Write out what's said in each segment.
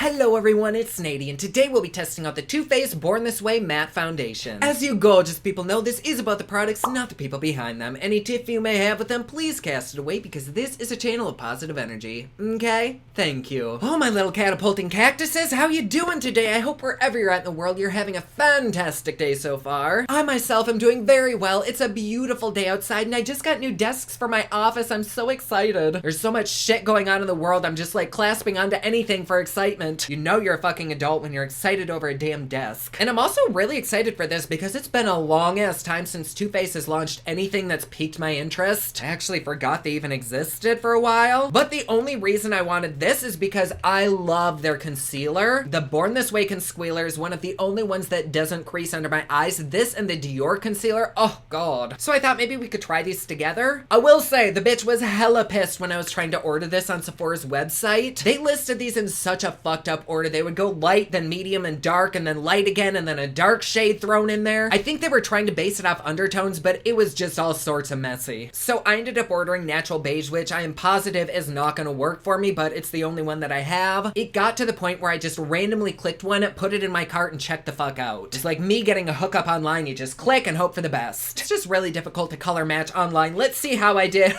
Hello everyone, it's Nady, and today we'll be testing out the Too Faced Born This Way Matte Foundation. As you gorgeous people know, this is about the products, not the people behind them. Any tiff you may have with them, please cast it away because this is a channel of positive energy. Okay? Thank you. Oh, my little catapulting cactuses, how you doing today? I hope wherever you're at in the world, you're having a fantastic day so far. I myself am doing very well. It's a beautiful day outside, and I just got new desks for my office. I'm so excited. There's so much shit going on in the world, I'm just like clasping onto anything for excitement. You know you're a fucking adult when you're excited over a damn desk. And I'm also really excited for this because it's been a long ass time since Too Faced has launched anything that's piqued my interest. I actually forgot they even existed for a while. But the only reason I wanted this is because I love their concealer. The Born This Way Concealer is one of the only ones that doesn't crease under my eyes. This and the Dior concealer, oh god. So I thought maybe we could try these together. I will say, the bitch was hella pissed when I was trying to order this on Sephora's website. They listed these in such a fucked up order. They would go light, then medium, and dark, and then light again, and then a dark shade thrown in there. I think they were trying to base it off undertones, but it was just all sorts of messy. So I ended up ordering natural beige, which I am positive is not gonna work for me, but it's the only one that I have. It got to the point where I just randomly clicked one, put it in my cart, and checked the fuck out. It's like me getting a hookup online. You just click and hope for the best. It's just really difficult to color match online. Let's see how I did.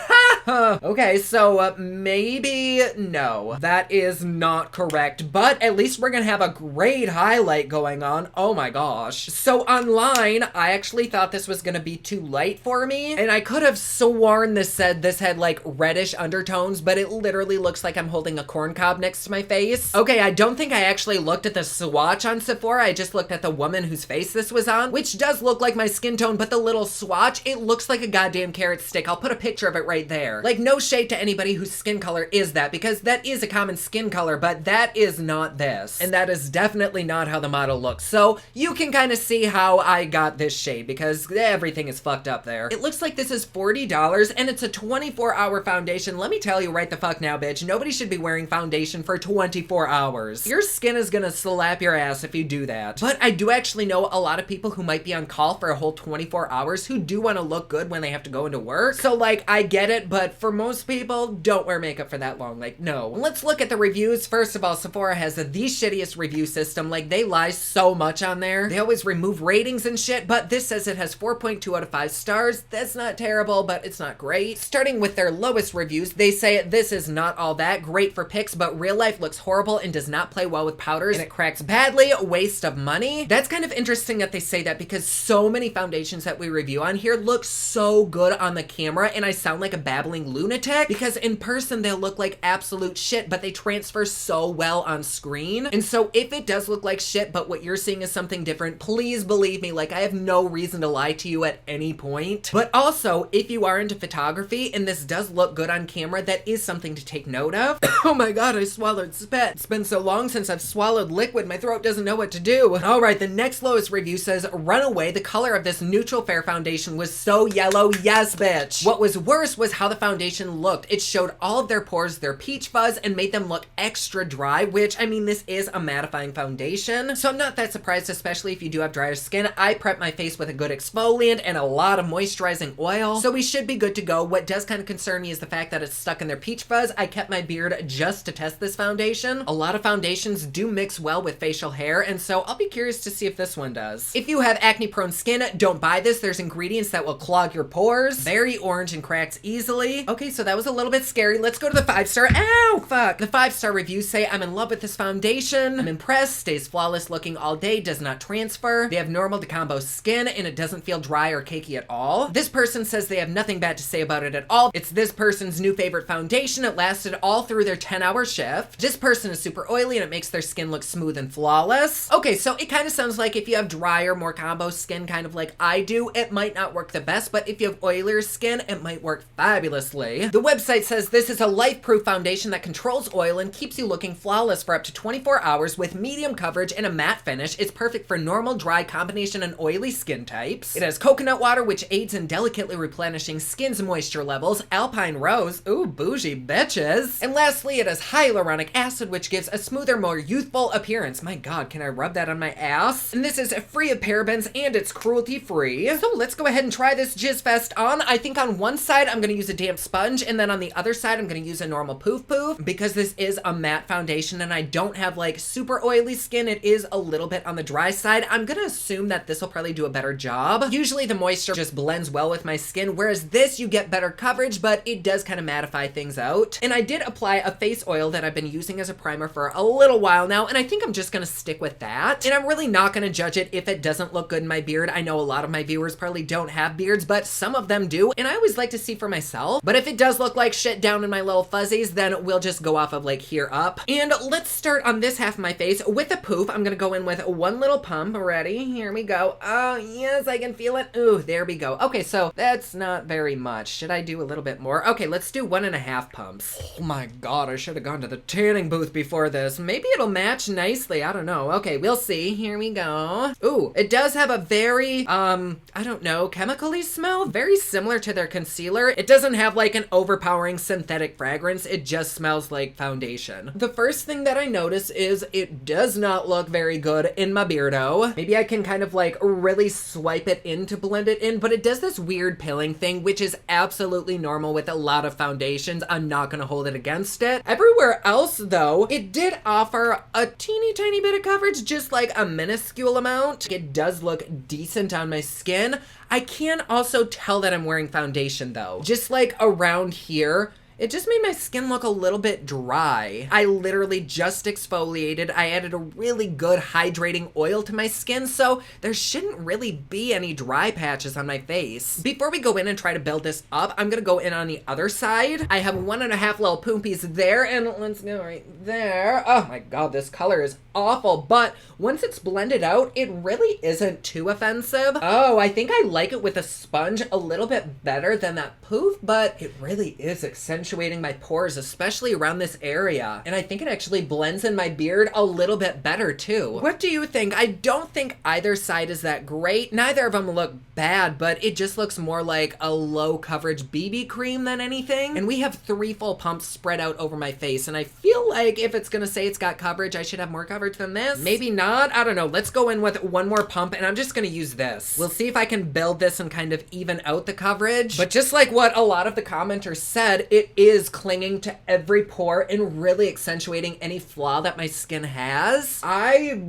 Okay, so maybe no. That is not correct, but at least we're gonna have a great highlight going on. Oh my gosh. So online, I actually thought this was gonna be too light for me, and I could have sworn this said this had like reddish undertones, but it literally looks like I'm holding a corn cob next to my face. Okay, I don't think I actually looked at the swatch on Sephora. I just looked at the woman whose face this was on, which does look like my skin tone, but the little swatch, it looks like a goddamn carrot stick. I'll put a picture of it right there. Like, no shade to anybody whose skin color is that, because that is a common skin color, but that is not this. And that is definitely not how the model looks. So you can kind of see how I got this shade, because everything is fucked up there. It looks like this is $40, and it's a 24-hour foundation. Let me tell you right the fuck now, bitch. Nobody should be wearing foundation for 24 hours. Your skin is gonna slap your ass if you do that. But I do actually know a lot of people who might be on call for a whole 24 hours who do want to look good when they have to go into work. So like, I get it, but for most people, don't wear makeup for that long. Like, no. Let's look at the reviews. First of all, Sephora has the shittiest review system. Like, they lie so much on there. They always remove ratings and shit, but this says it has 4.2 out of 5 stars. That's not terrible, but it's not great. Starting with their lowest reviews, they say this is not all that great for pics, but real life looks horrible and does not play well with powders, and it cracks badly. Waste of money. That's kind of interesting that they say that, because so many foundations that we review on here look so good on the camera, and I sound like a babbling lunatic because in person they'll look like absolute shit, but they transfer so well on screen. And so if it does look like shit, but what you're seeing is something different, please believe me. Like, I have no reason to lie to you at any point. But also, if you are into photography and this does look good on camera, that is something to take note of. Oh my god, I swallowed spit. It's been so long since I've swallowed liquid, my throat doesn't know what to do. Alright, the next lowest review says, Runaway, the color of this neutral fair foundation was so yellow. Yes, bitch. What was worse was how the foundation looked. It showed all of their pores, their peach fuzz, and made them look extra dry, which, I mean, this is a mattifying foundation, so I'm not that surprised, especially if you do have drier skin. I prep my face with a good exfoliant and a lot of moisturizing oil, so we should be good to go. What does kind of concern me is the fact that it's stuck in their peach fuzz. I kept my beard just to test this foundation. A lot of foundations do mix well with facial hair, and so I'll be curious to see if this one does. If you have acne-prone skin, don't buy this. There's ingredients that will clog your pores. Very orange and cracks easily. Okay, so that was a little bit scary. Let's go to the 5-star. Ow, fuck. The 5-star reviews say, I'm in love with this foundation. I'm impressed. Stays flawless looking all day. Does not transfer. They have normal to combo skin, and it doesn't feel dry or cakey at all. This person says they have nothing bad to say about it at all. It's this person's new favorite foundation. It lasted all through their 10-hour shift. This person is super oily, and it makes their skin look smooth and flawless. Okay, so it kind of sounds like if you have drier, more combo skin, kind of like I do, it might not work the best, but if you have oilier skin, it might work fabulously. The website says this is a life-proof foundation that controls oil and keeps you looking flawless for up to 24 hours with medium coverage and a matte finish. It's perfect for normal, dry, combination, and oily skin types. It has coconut water, which aids in delicately replenishing skin's moisture levels, alpine rose, ooh, bougie bitches. And lastly, it has hyaluronic acid, which gives a smoother, more youthful appearance. My god, can I rub that on my ass? And this is free of parabens and it's cruelty-free. So let's go ahead and try this Jizz Fest on. I think on one side, I'm gonna use a damp sponge, and then on the other side, I'm gonna use a normal poof poof, because this is a matte foundation and I don't have like super oily skin, it is a little bit on the dry side. I'm gonna assume that this will probably do a better job. Usually the moisture just blends well with my skin, whereas this you get better coverage, but it does kind of mattify things out. And I did apply a face oil that I've been using as a primer for a little while now, and I think I'm just gonna stick with that. And I'm really not gonna judge it if it doesn't look good in my beard. I know a lot of my viewers probably don't have beards, but some of them do, and I always like to see for myself. But if it does look like shit down in my little fuzzies, then we'll just go off of like here up. And let's start on this half of my face with a poof. I'm gonna go in with one little pump. Ready? Here we go. Oh, yes, I can feel it. Ooh, there we go. Okay, so that's not very much. Should I do a little bit more? Okay, let's do 1.5 pumps. Oh my god, I should have gone to the tanning booth before this. Maybe it'll match nicely. I don't know. Okay, we'll see. Here we go. Ooh, it does have a very, I don't know, chemically smell. Very similar to their concealer. It doesn't have like an overpowering synthetic fragrance. It just smells like foundation. The first thing that I notice is it does not look very good in my beardo. Maybe I can kind of like really swipe it in to blend it in, but it does this weird pilling thing, which is absolutely normal with a lot of foundations. I'm not gonna hold it against it. Everywhere else though, it did offer a teeny tiny bit of coverage, just like a minuscule amount. It does look decent on my skin. I can also tell that I'm wearing foundation though. Just like around here, it just made my skin look a little bit dry. I literally just exfoliated. I added a really good hydrating oil to my skin, so there shouldn't really be any dry patches on my face. Before we go in and try to build this up, I'm gonna go in on the other side. I have 1.5 little poopies there, and let's go right there. Oh my god, this color is awful, but once it's blended out, it really isn't too offensive. Oh, I think I like it with a sponge a little bit better than that poof, but it really is accentuating my pores, especially around this area. And I think it actually blends in my beard a little bit better too. What do you think? I don't think either side is that great. Neither of them look bad, but it just looks more like a low coverage BB cream than anything. And we have 3 full pumps spread out over my face, and I feel like if it's gonna say it's got coverage, I should have more coverage than this. Maybe not, I don't know. Let's go in with one more pump, and I'm just gonna use this. We'll see if I can build this and kind of even out the coverage. But just like what a lot of the commenters said, it is clinging to every pore and really accentuating any flaw that my skin has. I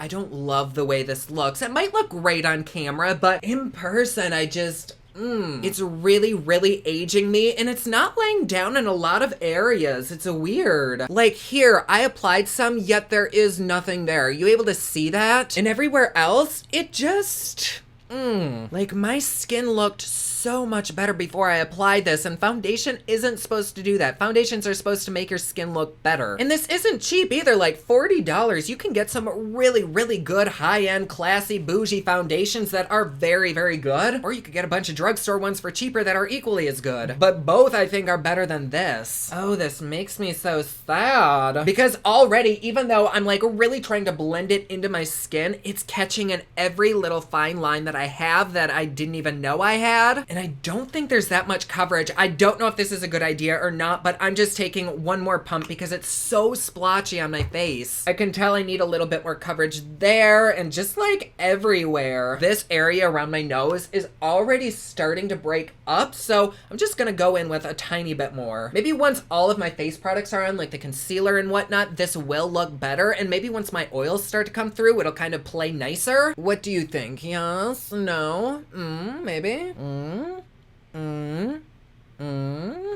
don't love the way this looks. It might look great on camera, but in person, it's really, really aging me, and it's not laying down in a lot of areas. It's weird. Like here, I applied some, yet there is nothing there. Are you able to see that? And everywhere else, it just... like my skin looked so much better before I applied this, and foundation isn't supposed to do that. Foundations are supposed to make your skin look better. And this isn't cheap either, like $40. You can get some really, really good high-end, classy, bougie foundations that are very, very good. Or you could get a bunch of drugstore ones for cheaper that are equally as good. But both, I think, are better than this. Oh, this makes me so sad. Because already, even though I'm like really trying to blend it into my skin, it's catching in every little fine line that I have that I didn't even know I had. And I don't think there's that much coverage. I don't know if this is a good idea or not, but I'm just taking one more pump because it's so splotchy on my face. I can tell I need a little bit more coverage there and just like everywhere. This area around my nose is already starting to break up, so I'm just gonna go in with a tiny bit more. Maybe once all of my face products are on, like the concealer and whatnot, this will look better, and maybe once my oils start to come through, it'll kind of play nicer. What do you think? Yes? No? Maybe?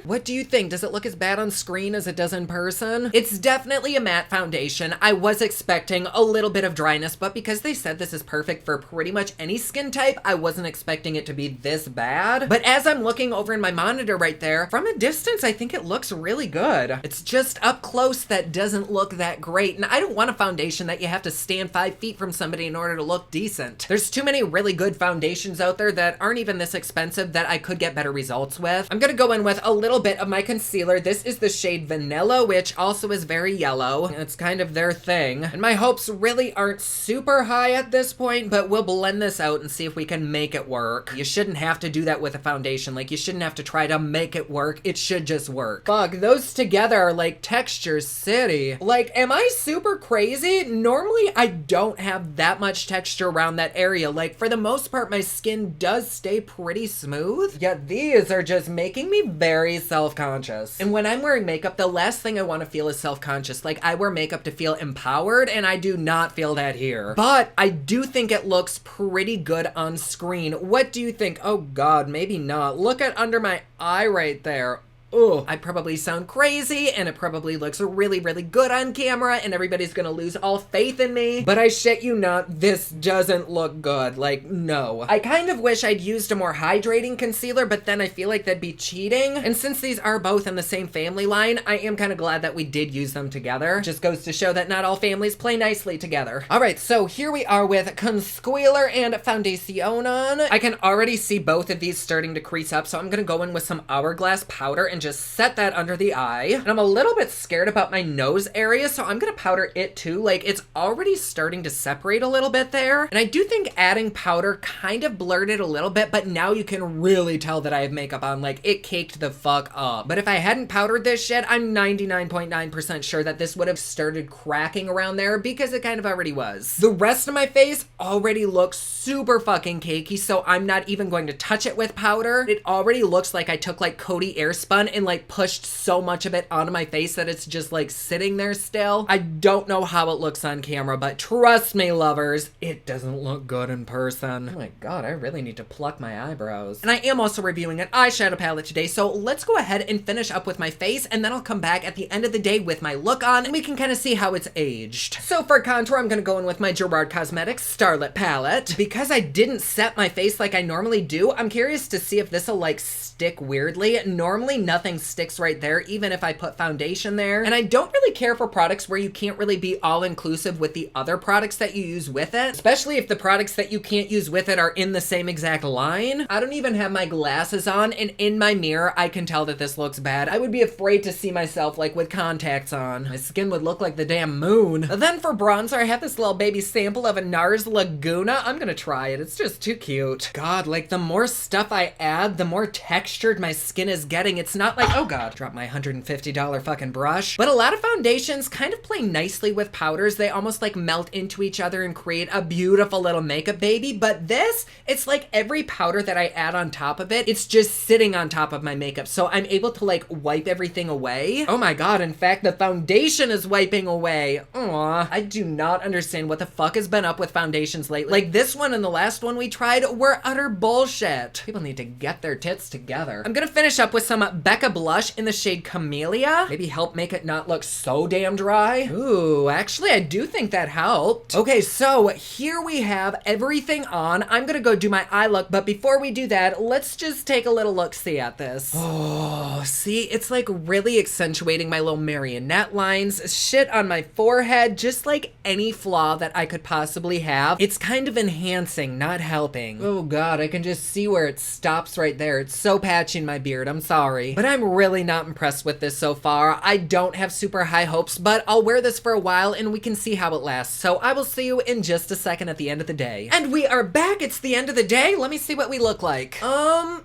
What do you think? Does it look as bad on screen as it does in person? It's definitely a matte foundation. I was expecting a little bit of dryness, but because they said this is perfect for pretty much any skin type, I wasn't expecting it to be this bad. But as I'm looking over in my monitor right there, from a distance, I think it looks really good. It's just up close that doesn't look that great, and I don't want a foundation that you have to stand 5 feet from somebody in order to look decent. There's too many really good foundations out there that aren't even this expensive that I could get better results with. I'm gonna go in with a little bit of my concealer. This is the shade Vanilla, which also is very yellow. It's kind of their thing. And my hopes really aren't super high at this point, but we'll blend this out and see if we can make it work. You shouldn't have to do that with a foundation. Like, you shouldn't have to try to make it work. It should just work. Fuck, those together are like texture city. Like, am I super crazy? Normally, I don't have that much texture around that area. Like, for the most part, my skin does stay pretty smooth. Yet these are just making making me very self-conscious. And when I'm wearing makeup, the last thing I want to feel is self-conscious. Like, I wear makeup to feel empowered, and I do not feel that here. But I do think it looks pretty good on screen. What do you think? Oh God, maybe not. Look at under my eye right there. Ugh. I probably sound crazy, and it probably looks really, really good on camera, and everybody's gonna lose all faith in me. But I shit you not, this doesn't look good. Like, no. I kind of wish I'd used a more hydrating concealer, but then I feel like that'd be cheating. And since these are both in the same family line, I am kind of glad that we did use them together. Just goes to show that not all families play nicely together. All right, so here we are with concealer and foundation on. I can already see both of these starting to crease up, so I'm gonna go in with some Hourglass powder and just set that under the eye. And I'm a little bit scared about my nose area, so I'm gonna powder it too. Like, it's already starting to separate a little bit there. And I do think adding powder kind of blurred it a little bit, but now you can really tell that I have makeup on. Like, it caked the fuck up. But if I hadn't powdered this shit, I'm 99.9% sure that this would have started cracking around there, because it kind of already was. The rest of my face already looks super fucking cakey, so I'm not even going to touch it with powder. It already looks like I took like Coty Airspun and like pushed so much of it onto my face that it's just like sitting there still. I don't know how it looks on camera, but trust me, lovers, it doesn't look good in person. Oh my God, I really need to pluck my eyebrows. And I am also reviewing an eyeshadow palette today, so let's go ahead and finish up with my face, and then I'll come back at the end of the day with my look on, and we can kind of see how it's aged. So for contour, I'm gonna go in with my Gerard Cosmetics Starlit palette. Because I didn't set my face like I normally do, I'm curious to see if this will like stick weirdly. Normally nothing sticks right there, even if I put foundation there. And I don't really care for products where you can't really be all-inclusive with the other products that you use with it, especially if the products that you can't use with it are in the same exact line. I don't even have my glasses on, and in my mirror, I can tell that this looks bad. I would be afraid to see myself like with contacts on. My skin would look like the damn moon. Then for bronzer, I have this little baby sample of a NARS Laguna. I'm gonna try it. It's just too cute. God, like the more stuff I add, the more textured my skin is getting. It's not like, oh God, drop my $150 fucking brush. But a lot of foundations kind of play nicely with powders. They almost like melt into each other and create a beautiful little makeup baby. But this, it's like every powder that I add on top of it, it's just sitting on top of my makeup. So I'm able to like wipe everything away. Oh my God, in fact, the foundation is wiping away. Aw, I do not understand what the fuck has been up with foundations lately. Like this one and the last one we tried were utter bullshit. People need to get their tits together. I'm gonna finish up with some Becca blush in the shade Camellia. Maybe help make it not look so damn dry. Ooh, actually I do think that helped. Okay, so here we have everything on. I'm gonna go do my eye look, but before we do that, let's just take a little look-see at this. Oh, see, it's like really accentuating my little marionette lines, shit on my forehead, just like any flaw that I could possibly have. It's kind of enhancing, not helping. Oh God, I can just see where it stops right there. It's so patchy in my beard, I'm sorry. But I'm really not impressed with this so far. I don't have super high hopes, but I'll wear this for a while and we can see how it lasts. So I will see you in just a second at the end of the day. And we are back, it's the end of the day. Let me see what we look like.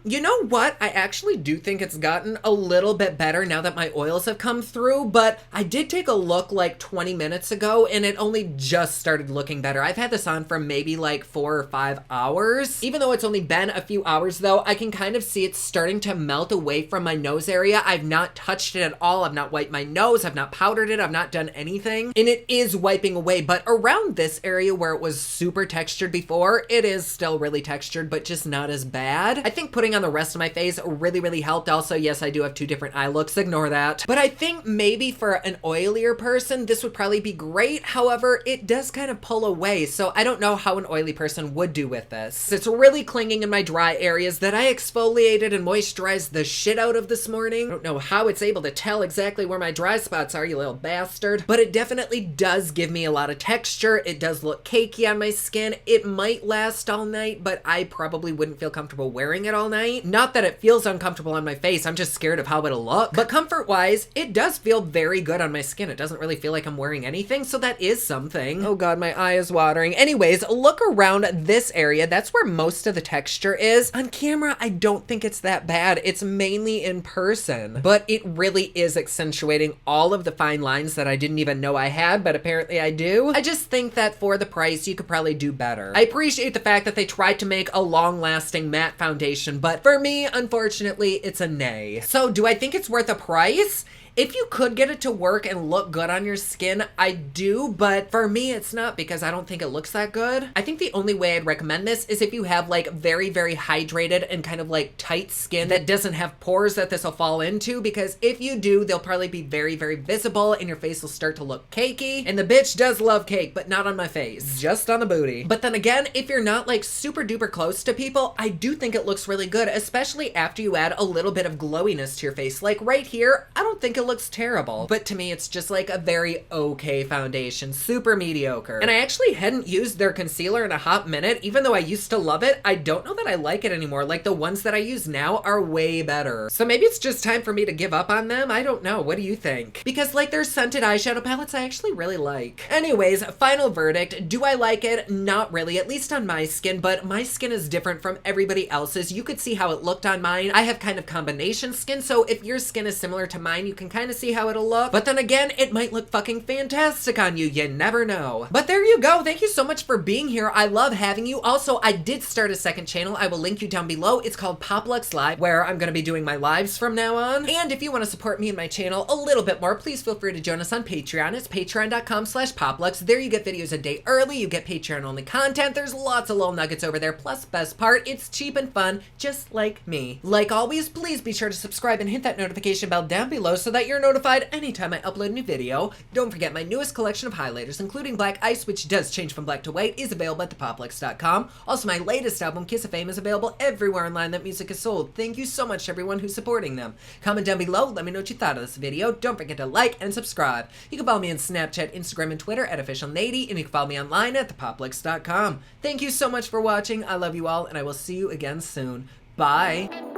You know what? I actually do think it's gotten a little bit better now that my oils have come through, but I did take a look like 20 minutes ago and it only just started looking better. I've had this on for maybe like 4 or 5 hours. Even though it's only been a few hours though, I can kind of see it's starting to melt away from my nose area. I've not touched it at all. I've not wiped my nose. I've not powdered it. I've not done anything. And it is wiping away, but around this area where it was super textured before, it is still really textured, but just not as bad. I think putting on the rest of my face really, really helped. Also, yes, I do have 2 different eye looks. Ignore that. But I think maybe for an oilier person, this would probably be great. However, it does kind of pull away, so I don't know how an oily person would do with this. It's really clinging in my dry areas that I exfoliated and moisturized the shit out of this morning. I don't know how it's able to tell exactly where my dry spots are, you little bastard. But it definitely does give me a lot of texture. It does look cakey on my skin. It might last all night, but I probably wouldn't feel comfortable wearing it all night. Not that it feels uncomfortable on my face, I'm just scared of how it'll look. But comfort-wise, it does feel very good on my skin. It doesn't really feel like I'm wearing anything, so that is something. Oh God, my eye is watering. Anyways, look around this area. That's where most of the texture is. On camera, I don't think it's that bad. It's mainly in person, but it really is accentuating all of the fine lines that I didn't even know I had, but apparently I do. I just think that for the price, you could probably do better. I appreciate the fact that they tried to make a long-lasting matte foundation, but for me, unfortunately, it's a nay. So do I think it's worth a price? If you could get it to work and look good on your skin, I do, but for me, it's not because I don't think it looks that good. I think the only way I'd recommend this is if you have like very, very hydrated and kind of like tight skin that doesn't have pores that this will fall into, because if you do, they'll probably be very, very visible and your face will start to look cakey. And the bitch does love cake, but not on my face, just on the booty. But then again, if you're not like super duper close to people, I do think it looks really good, especially after you add a little bit of glowiness to your face. Like right here, I don't think it looks terrible, but to me it's just like a very okay foundation, super mediocre. And I actually hadn't used their concealer in a hot minute, even though I used to love it. I don't know that I like it anymore. Like the ones that I use now are way better. So maybe it's just time for me to give up on them. I don't know. What do you think? Because like their scented eyeshadow palettes I actually really like. Anyways, final verdict. Do I like it? Not really, at least on my skin, but my skin is different from everybody else's. You could see how it looked on mine. I have kind of combination skin, so if your skin is similar to mine, you can kind of see how it'll look. But then again, it might look fucking fantastic on you. You never know. But there you go. Thank you so much for being here. I love having you. Also, I did start a second channel. I will link you down below. It's called PopLux Live, where I'm going to be doing my lives from now on. And if you want to support me and my channel a little bit more, please feel free to join us on Patreon. It's patreon.com/poplux. There you get videos a day early. You get Patreon only content. There's lots of little nuggets over there. Plus, best part, it's cheap and fun, just like me. Like always, please be sure to subscribe and hit that notification bell down below so that you're notified anytime I upload a new video. Don't forget my newest collection of highlighters, including Black Ice, which does change from black to white, is available at thepoplux.com. Also, my latest album, Kiss of Fame, is available everywhere online that music is sold. Thank you so much to everyone who's supporting them. Comment down below, let me know what you thought of this video. Don't forget to like and subscribe. You can follow me on Snapchat, Instagram, and Twitter at officialnady, and you can follow me online at thepoplux.com. Thank you so much for watching. I love you all, and I will see you again soon. Bye.